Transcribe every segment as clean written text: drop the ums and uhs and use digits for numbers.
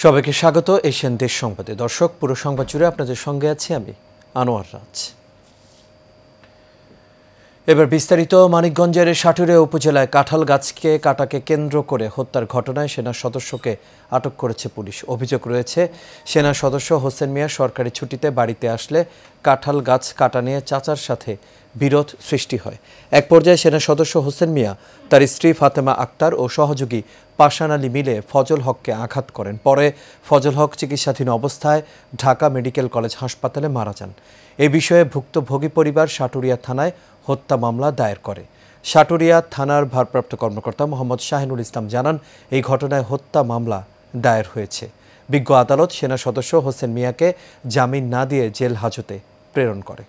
সবাইকে স্বাগত এশিয়ান দেশ সংবাদে। দর্শক, পুরো সংবাদ জুড়ে আপনাদের সঙ্গে আছি আমি আনোয়ার রাজ। এবার বিস্তারিত। মানিকগঞ্জের সাটুরিয়া উপজেলায় কাঁঠাল গাছকে কাটাকে কেন্দ্র করে হত্যার ঘটনায় সেনা সদস্যকে আটক করেছে পুলিশ। অভিযোগ রয়েছে, সেনা সদস্য হোসেন মিয়া সরকারি ছুটিতে বাড়িতে আসলে কাঁঠাল গাছ কাটা নিয়ে চাচার সাথে বিরোধ সৃষ্টি হয়। এক পর্যায়ে সেনা সদস্য হোসেন মিয়া তার স্ত্রী ফাতেমা আক্তার ও সহযোগী পাশান আলী মিলে ফজল হককে আঘাত করেন। পরে ফজল হক চিকিৎসাধীন অবস্থায় ঢাকা মেডিকেল কলেজ হাসপাতালে মারা যান। এ বিষয়ে ভুক্তভোগী পরিবার সাটুরিয়া থানায় হত্যা মামলা দায়ের করে। সাটুরিয়া থানার ভারপ্রাপ্ত কর্মকর্তা মোহাম্মদ শাহিনুল ইসলাম জানান, এই ঘটনায় হত্যা মামলা দায়ের হয়েছে। বিজ্ঞ আদালত সেনা সদস্য হোসেন মিয়াকে জামিন না দিয়ে জেল হাজতে প্রেরণ করে।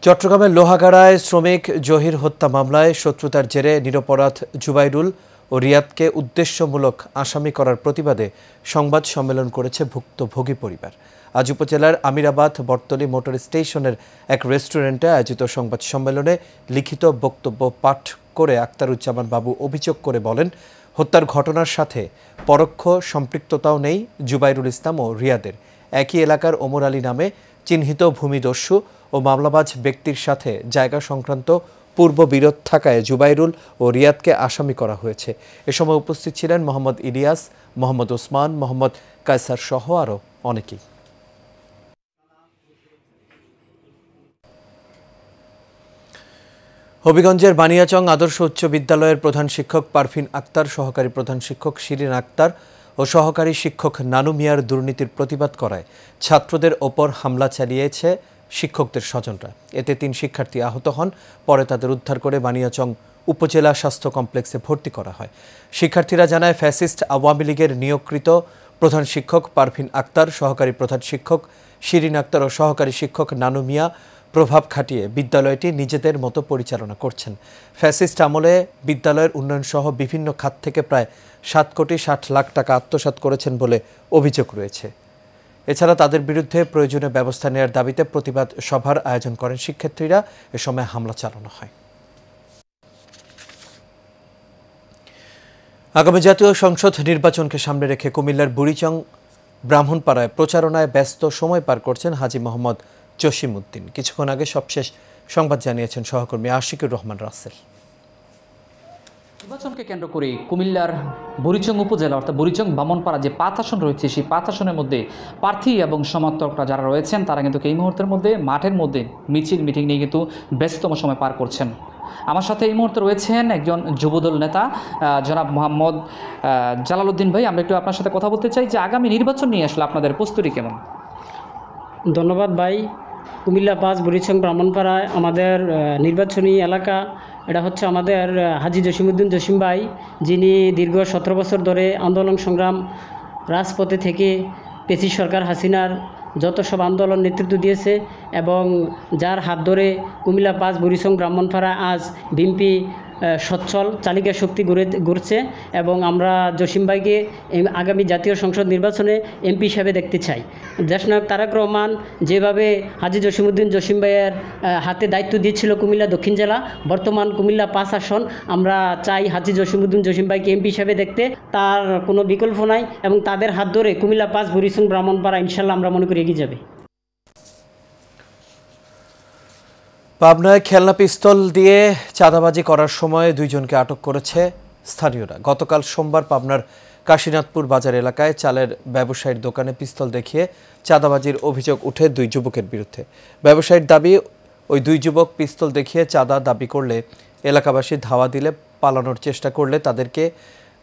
চট্টগ্রামের লোহাগাড়ায় শ্রমিক জহির হত্যা মামলায় শত্রুতার জেরে নিরপরাধ জুবাইরুল ও রিয়াদকে উদ্দেশ্যমূলক আসামি করার প্রতিবাদে সংবাদ সম্মেলন করেছে ভুক্তভোগী পরিবার। আজ উপজেলার আমিরাবাদ বটতলী মোটর স্টেশনের এক রেস্টুরেন্টে আয়োজিত সংবাদ সম্মেলনে লিখিত বক্তব্য পাঠ করে আক্তারুজ্জামান বাবু অভিযোগ করে বলেন, হত্যার ঘটনার সাথে পরোক্ষ সম্পৃক্ততাও নেই জুবাইরুল ইসলাম ও রিয়াদের। একই এলাকার ওমর আলী নামে চিহ্নিত ভূমিদস্যু ও মামলাবাজ ব্যক্তির সাথে জায়গা সংক্রান্ত পূর্ব বিরোধ থাকায় জুবাইরুল ও রিয়াদকে আসামি করা হয়েছে। এ সময় উপস্থিত ছিলেন মোহাম্মদ ইলিয়াস, মোহাম্মদ ওসমান, মোহাম্মদ কায়সার সহ আরও অনেকেই। হবিগঞ্জের বানিয়াচং আদর্শ উচ্চ বিদ্যালয়ের প্রধান শিক্ষক পারভিন আক্তার, সহকারী প্রধান শিক্ষক শিরিন আক্তার ও সহকারী শিক্ষক নানু মিয়ার দুর্নীতির প্রতিবাদ করায় ছাত্রদের ওপর হামলা চালিয়েছে শিক্ষকদের স্বজনরা। এতে 3 শিক্ষার্থী আহত হন। পরে তাদের উদ্ধার করে বানিয়াচং উপজেলা স্বাস্থ্য কমপ্লেক্সে ভর্তি করা হয়। শিক্ষার্থীরা জানায়, ফ্যাসিস্ট আওয়ামী লীগের নিয়োগকৃত প্রধান শিক্ষক পারভিন আক্তার, সহকারী প্রধান শিক্ষক শিরিন আক্তার ও সহকারী শিক্ষক নানু মিয়া প্রভাব খাটিয়ে বিদ্যালয়টি নিজেদের মতো পরিচালনা করছেন। ফ্যাসিস্ট আমলে বিদ্যালয়ের উন্নয়ন সহ বিভিন্ন খাত থেকে প্রায় 7 কোটি 60 লাখ টাকা আত্মসাৎ করেছেন বলে অভিযোগ রয়েছে। এছাড়া তাদের বিরুদ্ধে প্রয়োজনীয় ব্যবস্থা নেওয়ার দাবিতে প্রতিবাদ সভার আয়োজন করেন শিক্ষার্থীরা। এ সময় হামলা চালানো হয়। আগামী জাতীয় সংসদ নির্বাচনকে সামনে রেখে কুমিল্লার বুড়িচং ব্রাহ্মণপাড়ায় প্রচারণায় ব্যস্ত সময় পার করছেন হাজী মোহাম্মদ জসিমউদ্দিন। কিছুক্ষণ আগে সবশেষ সংবাদ জানিয়েছেন সহকর্মী আশিকুর রহমান রাসেল। নির্বাচনকে কেন্দ্র করে কুমিল্লার বুড়িচং উপজেলা অর্থাৎ বুড়িচং ব্রাহ্মণপাড়া যে 5 আসন রয়েছে, সেই 5 আসনের মধ্যে প্রার্থী এবং সমর্থকরা যারা রয়েছেন তারা কিন্তু এই মুহূর্তের মধ্যে মাঠের মধ্যে মিটিং নিয়ে কিন্তু ব্যস্ততম সময় পার করছেন। আমার সাথে এই মুহূর্তে রয়েছেন একজন যুবদল নেতা জনাব মোহাম্মদ জালালউদ্দিন ভাই। আমরা একটু আপনার সাথে কথা বলতে চাই যে আগামী নির্বাচন নিয়ে আসলে আপনাদের প্রস্তুতি কেমন? ধন্যবাদ ভাই। কুমিল্লা 5 বুড়িচং ব্রাহ্মণপাড়ায় আমাদের নির্বাচনী এলাকা। এটা হচ্ছে আমাদের হাজী জসিমউদ্দিন জসিম ভাই, যিনি দীর্ঘ 17 বছর ধরে আন্দোলন সংগ্রাম রাজপথে থেকে পেশি সরকার হাসিনার যত সব আন্দোলন নেতৃত্ব দিয়েছে এবং যার হাত ধরে কুমিল্লা 5 বুড়িচং ব্রাহ্মণপাড়া আজ বিএনপি সচ্ছল চালিকা শক্তি গড়ছে এবং আমরা জসিম ভাইকে আগামী জাতীয় সংসদ নির্বাচনে এমপি হিসাবে দেখতে চাই। দেশনায়ক তারেক রহমান যেভাবে হাজী জসিমউদ্দিন জসিম ভাইয়ের হাতে দায়িত্ব দিয়েছিল কুমিল্লা দক্ষিণ জেলা, বর্তমান কুমিল্লা 5 আসন আমরা চাই হাজী জসিমউদ্দিন জসিম ভাইকে এমপি হিসাবে দেখতে। তার কোনো বিকল্প নাই এবং তাদের হাত ধরে কুমিল্লা 5 বুড়িচং ব্রাহ্মণপাড়া ইনশাল্লাহ আমরা মনে করি এগিয়ে যাবে। পাবনায় খেলনা পিস্তল দিয়ে চাঁদাবাজি করার সময় 2 জনকে আটক করেছে স্থানীয়রা। গতকাল সোমবার পাবনার কাশীনাথপুর বাজার এলাকায় চালের ব্যবসায়ীর দোকানে পিস্তল দেখিয়ে চাঁদাবাজির অভিযোগ উঠে 2 যুবকের বিরুদ্ধে। ব্যবসায়ীর দাবি, ওই 2 যুবক পিস্তল দেখিয়ে চাঁদা দাবি করলে এলাকাবাসী ধাওয়া দিলে পালানোর চেষ্টা করলে তাদেরকে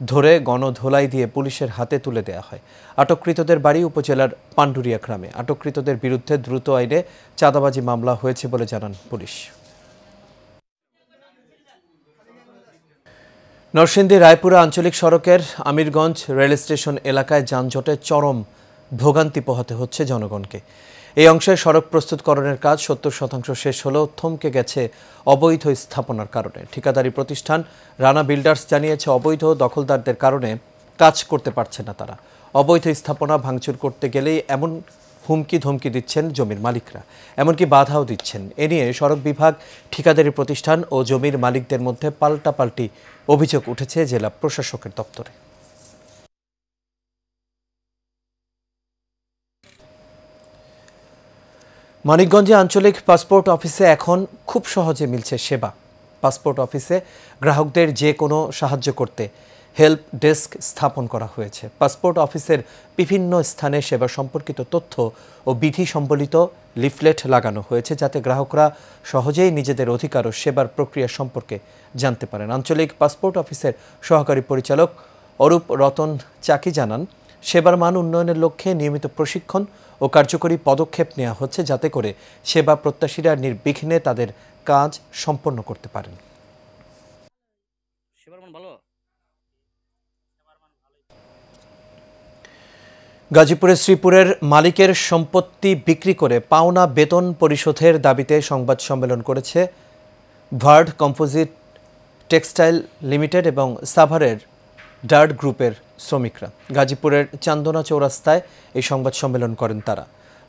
ধরে গণধোলাই দিয়ে পুলিশের হাতে তুলে দেওয়া হয়। আটককৃতদের বাড়ি উপজেলার পান্ডুরিয়া গ্রামে। আটককৃতদের বিরুদ্ধে দ্রুত আইনে চাঁদাবাজি মামলা হয়েছে বলে জানান পুলিশ। নরসিংদী রায়পুরা আঞ্চলিক সড়কের আমিরগঞ্জ রেল স্টেশন এলাকায় যানজটে চরম ভোগান্তি পোহাতে হচ্ছে জনগণকে। এই অংশে সড়ক প্রস্তুতকরণের কাজ 70% শেষ হলেও থমকে গেছে অবৈধ স্থাপনার কারণে। ঠিকাদারি প্রতিষ্ঠান রানা বিল্ডার্স জানিয়েছে, অবৈধ দখলদারদের কারণে কাজ করতে পারছে না তারা। অবৈধ স্থাপনা ভাঙচুর করতে গেলেই এমন হুমকি ধমকি দিচ্ছেন জমির মালিকরা, এমনকি বাধাও দিচ্ছেন। এ নিয়ে সড়ক বিভাগ, ঠিকাদারি প্রতিষ্ঠান ও জমির মালিকদের মধ্যে পাল্টাপাল্টি অভিযোগ উঠেছে জেলা প্রশাসকের দপ্তরে। মানিকগঞ্জে আঞ্চলিক পাসপোর্ট অফিসে এখন খুব সহজে মিলছে সেবা। পাসপোর্ট অফিসে গ্রাহকদের যে কোনো সাহায্য করতে হেল্প ডেস্ক স্থাপন করা হয়েছে। পাসপোর্ট অফিসের বিভিন্ন স্থানে সেবা সম্পর্কিত তথ্য ও বিধি সম্বলিত লিফলেট লাগানো হয়েছে, যাতে গ্রাহকরা সহজেই নিজেদের অধিকার ও সেবার প্রক্রিয়া সম্পর্কে জানতে পারেন। আঞ্চলিক পাসপোর্ট অফিসের সহকারী পরিচালক অরূপ রতন চাকি জানান, সেবার মান উন্নয়নের লক্ষ্যে নিয়মিত প্রশিক্ষণ ও কার্যকরী পদক্ষেপ নেওয়া হচ্ছে, যাতে করে সেবা প্রত্যাশীরা নির্বিঘ্নে তাদের কাজ সম্পন্ন করতে পারেন। গাজীপুরের শ্রীপুরের মালিকের সম্পত্তি বিক্রি করে পাওনা বেতন পরিশোধের দাবিতে সংবাদ সম্মেলন করেছে ভার্ড কম্পোজিট টেক্সটাইল লিমিটেড এবং সাভারের ডার্ট গ্রুপের শ্রমিকরা। গাজীপুরের চান্দনা চৌরাস্তায় এই সংবাদ সম্মেলন করেন তারা।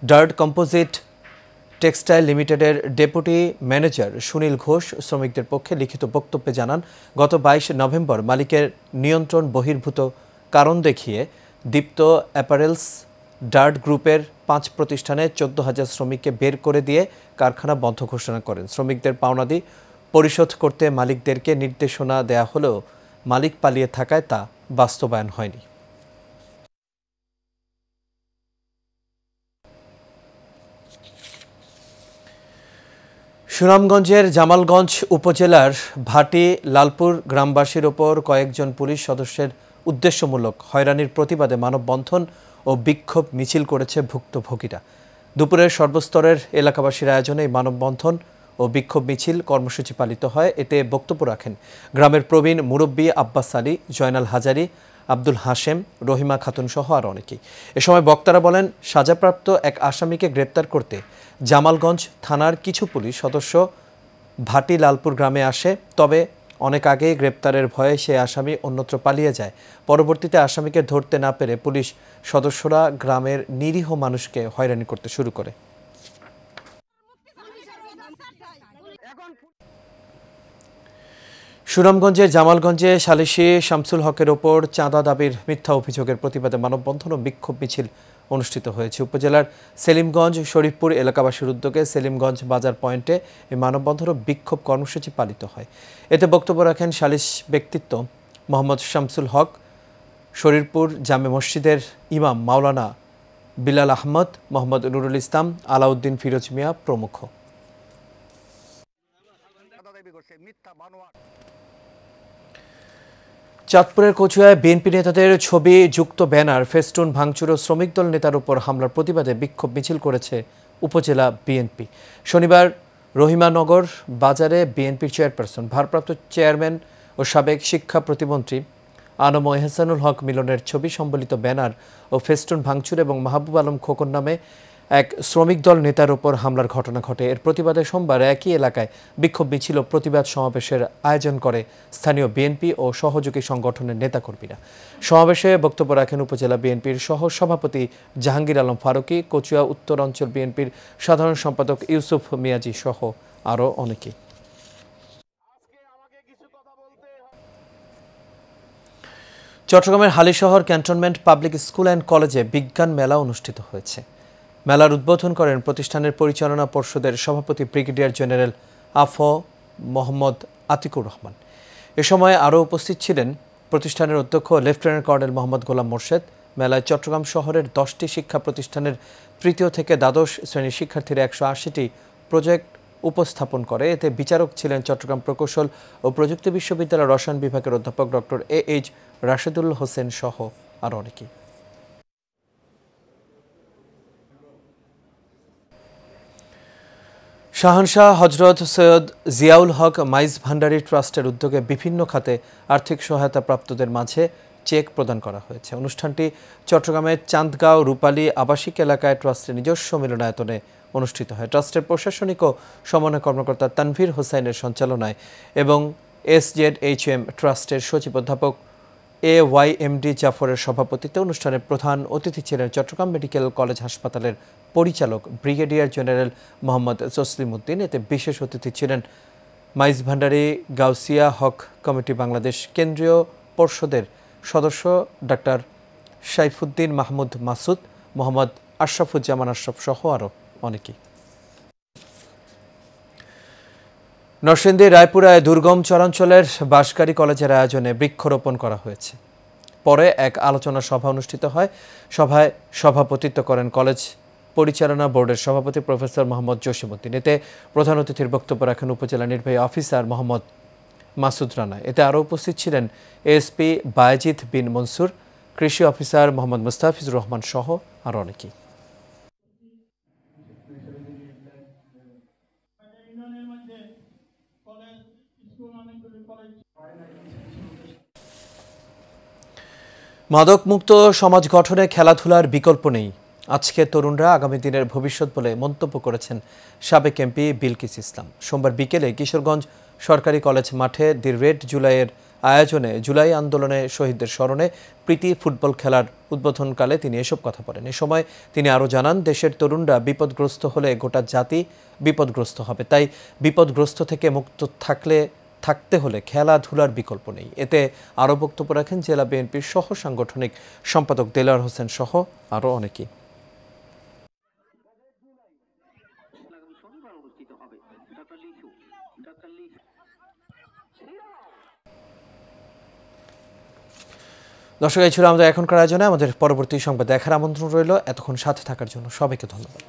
ডার্ট কম্পোজিট টেক্সটাইল লিমিটেডের ডেপুটি ম্যানেজার সুনীল ঘোষ শ্রমিকদের পক্ষে লিখিত বক্তব্যে জানান, গত 22 নভেম্বর মালিকের নিয়ন্ত্রণ বহির্ভূত কারণ দেখিয়ে দীপ্ত অ্যাপারেলস ডার্ট গ্রুপের 5 প্রতিষ্ঠানে 14,000 শ্রমিককে বের করে দিয়ে কারখানা বন্ধ ঘোষণা করেন। শ্রমিকদের পাওনাদি পরিশোধ করতে মালিকদেরকে নির্দেশনা দেয়া হলেও মালিক পালিয়ে থাকায় তা বাস্তবায়ন হয়নি। সুনামগঞ্জের জামালগঞ্জ উপজেলার ভাটি লালপুর গ্রামবাসীর ওপর কয়েকজন পুলিশ সদস্যের উদ্দেশ্যমূলক হয়রানির প্রতিবাদে মানববন্ধন ও বিক্ষোভ মিছিল করেছে ভুক্তভোগীরা। দুপুরের সর্বস্তরের এলাকাবাসীর আয়োজনে এই মানববন্ধন ও বিক্ষোভ মিছিল কর্মসূচি পালিত হয়। এতে বক্তব্য রাখেন গ্রামের প্রবীণ মুরব্বী আব্বাস আলী, জয়নাল হাজারি, আব্দুল হাশেম, রহিমা খাতুন সহ আরও অনেকেই। এ সময় বক্তারা বলেন, সাজাপ্রাপ্ত এক আসামিকে গ্রেপ্তার করতে জামালগঞ্জ থানার কিছু পুলিশ সদস্য ভাটি লালপুর গ্রামে আসে, তবে অনেক আগেই গ্রেপ্তারের ভয়ে সে আসামি অন্যত্র পালিয়ে যায়। পরবর্তীতে আসামিকে ধরতে না পেরে পুলিশ সদস্যরা গ্রামের নিরীহ মানুষকে হয়রানি করতে শুরু করে। সুনামগঞ্জের জামালগঞ্জে সালিসি শামসুল হকের ওপর চাঁদা দাবির মিথ্যা অভিযোগের প্রতিবাদে মানববন্ধন ও বিক্ষোভ মিছিল অনুষ্ঠিত হয়েছে। উপজেলার সেলিমগঞ্জ শরীফপুর এলাকাবাসীর উদ্যোগে সেলিমগঞ্জ বাজার পয়েন্টে এই মানববন্ধন ও বিক্ষোভ কর্মসূচি পালিত হয়। এতে বক্তব্য রাখেন সালিস ব্যক্তিত্ব মোহাম্মদ শামসুল হক, শরীরপুর জামে মসজিদের ইমাম মাওলানা বিলাল আহমদ, মোহাম্মদ নুরুল ইসলাম, আলাউদ্দিন ফিরোজ মিয়া প্রমুখ। চাঁদপুরের কচুয়ায় বিএনপি নেতাদের ছবি যুক্ত ব্যানার, ফেস্টুন ভাঙচুর ও শ্রমিক দল নেতার উপর হামলার প্রতিবাদে বিক্ষোভ মিছিল করেছে উপজেলা বিএনপি। শনিবার রহিমানগর বাজারে বিএনপির চেয়ারপারসন, ভারপ্রাপ্ত চেয়ারম্যান ও সাবেক শিক্ষা প্রতিমন্ত্রী আনম এহসানুল হক মিলনের ছবি সম্বলিত ব্যানার ও ফেস্টুন ভাঙচুর এবং মাহবুব আলম খোকন নামে এক শ্রমিক দল নেতার উপর হামলার ঘটনা ঘটে। এর প্রতিবাদে সোমবার একই এলাকায় বিক্ষোভ মিছিল ও প্রতিবাদ সমাবেশের আয়োজন করে স্থানীয় বিএনপি ও সহযোগী সংগঠনের নেতাকর্মীরা। সমাবেশে বক্তব্য রাখেন উপজেলা বিএনপির সহ সভাপতি জাহাঙ্গীর আলম ফারুকী, কচুয়া উত্তর অঞ্চল বিএনপির সাধারণ সম্পাদক ইউসুফ মিয়াজি সহ আরও অনেকে। চট্টগ্রামের Halishahar cantonment public school and কলেজে বিজ্ঞান মেলা অনুষ্ঠিত হয়েছে। মেলার উদ্বোধন করেন প্রতিষ্ঠানের পরিচালনা পর্ষদের সভাপতি ব্রিগেডিয়ার জেনারেল আফ মোহাম্মদ আতিকুর রহমান। এ সময় আরও উপস্থিত ছিলেন প্রতিষ্ঠানের অধ্যক্ষ লেফটেন্যান্ট কর্নেল মোহাম্মদ গোলাম মোর্শেদ। মেলায় চট্টগ্রাম শহরের 10টি শিক্ষা প্রতিষ্ঠানের তৃতীয় থেকে দ্বাদশ শ্রেণীর শিক্ষার্থীরা 180টি প্রজেক্ট উপস্থাপন করে। এতে বিচারক ছিলেন চট্টগ্রাম প্রকৌশল ও প্রযুক্তি বিশ্ববিদ্যালয়ের রসায়ন বিভাগের অধ্যাপক ডক্টর AH রাশেদুল হোসেন সহ আরও অনেকেই। শাহনশাহ হজরত সৈয়দ জিয়াউল হক মাইজ ভান্ডারী ট্রাস্টের উদ্যোগে বিভিন্ন খাতে আর্থিক সহায়তা প্রাপ্তদের মাঝে চেক প্রদান করা হয়েছে। অনুষ্ঠানটি চট্টগ্রামের চান্দগাঁও রূপালী আবাসিক এলাকায় ট্রাস্টের নিজস্ব মিলনায়তনে অনুষ্ঠিত হয়। ট্রাস্টের প্রশাসনিক ও সমন্বয় কর্মকর্তা তানভীর হোসাইনের সঞ্চালনায় এবং SZHM ট্রাস্টের সচিব অধ্যাপক AYMD জাফরের সভাপতিত্বে অনুষ্ঠানের প্রধান অতিথি ছিলেন চট্টগ্রাম মেডিকেল কলেজ হাসপাতালের পরিচালক ব্রিগেডিয়ার জেনারেল মোহাম্মদ তসলিম উদ্দিন। এতে বিশেষ অতিথি ছিলেন মাইজ ভান্ডারী গাউসিয়া হক কমিটি বাংলাদেশ কেন্দ্রীয় পর্ষদের সদস্য ডাক্তার সাইফুদ্দিন মাহমুদ মাসুদ, মোহাম্মদ আশরাফুজ্জামান আশরাফ সহ আরও অনেকেই। নরসিংদী রায়পুরায় দুর্গম চরাঞ্চলের বাঁশগাড়ি কলেজের আয়োজনে বৃক্ষরোপণ করা হয়েছে। পরে এক আলোচনা সভা অনুষ্ঠিত হয়। সভায় সভাপতিত্ব করেন কলেজ পরিচালনা বোর্ডের সভাপতি প্রফেসর মোহাম্মদ জসিমউদ্দিন। এতে প্রধান অতিথির বক্তব্য রাখেন উপজেলা নির্বাহী অফিসার মোহাম্মদ মাসুদ রানা। এতে আরও উপস্থিত ছিলেন এএসপি বায়েজিদ বিন মনসুর, কৃষি অফিসার মোহাম্মদ মুস্তাফিজুর রহমান সহ আরও অনেকেই। মাদকমুক্ত সমাজ গঠনে খেলাধুলার বিকল্প নেই। আজকে তরুণরা আগামী দিনের ভবিষ্যৎ বলে মন্তব্য করেছেন সাবেক এমপি বিলকিস ইসলাম। সোমবার বিকেলে কিশোরগঞ্জ সরকারি কলেজ মাঠে দি রেড জুলাইয়ের আয়োজনে জুলাই আন্দোলনে শহীদদের স্মরণে প্রীতি ফুটবল খেলার উদ্বোধনকালে তিনি এসব কথা বলেন। এ সময় তিনি আরও জানান, দেশের তরুণরা বিপদগ্রস্ত হলে গোটা জাতি বিপদগ্রস্ত হবে। তাই বিপদগ্রস্ত থেকে মুক্ত থাকতে হলে খেলাধুলার বিকল্প নেই। এতে আরও বক্তব্য রাখেন জেলা বিএনপির সহ সাংগঠনিক সম্পাদক দেলোয়ার হোসেন সহ আরও অনেকেই। দর্শক, এই ছিল আমাদের এখনকার আয়োজনে। আমাদের পরবর্তী সংবাদ দেখার আমন্ত্রণ রইল। এতক্ষণ সাথে থাকার জন্য সবাইকে ধন্যবাদ।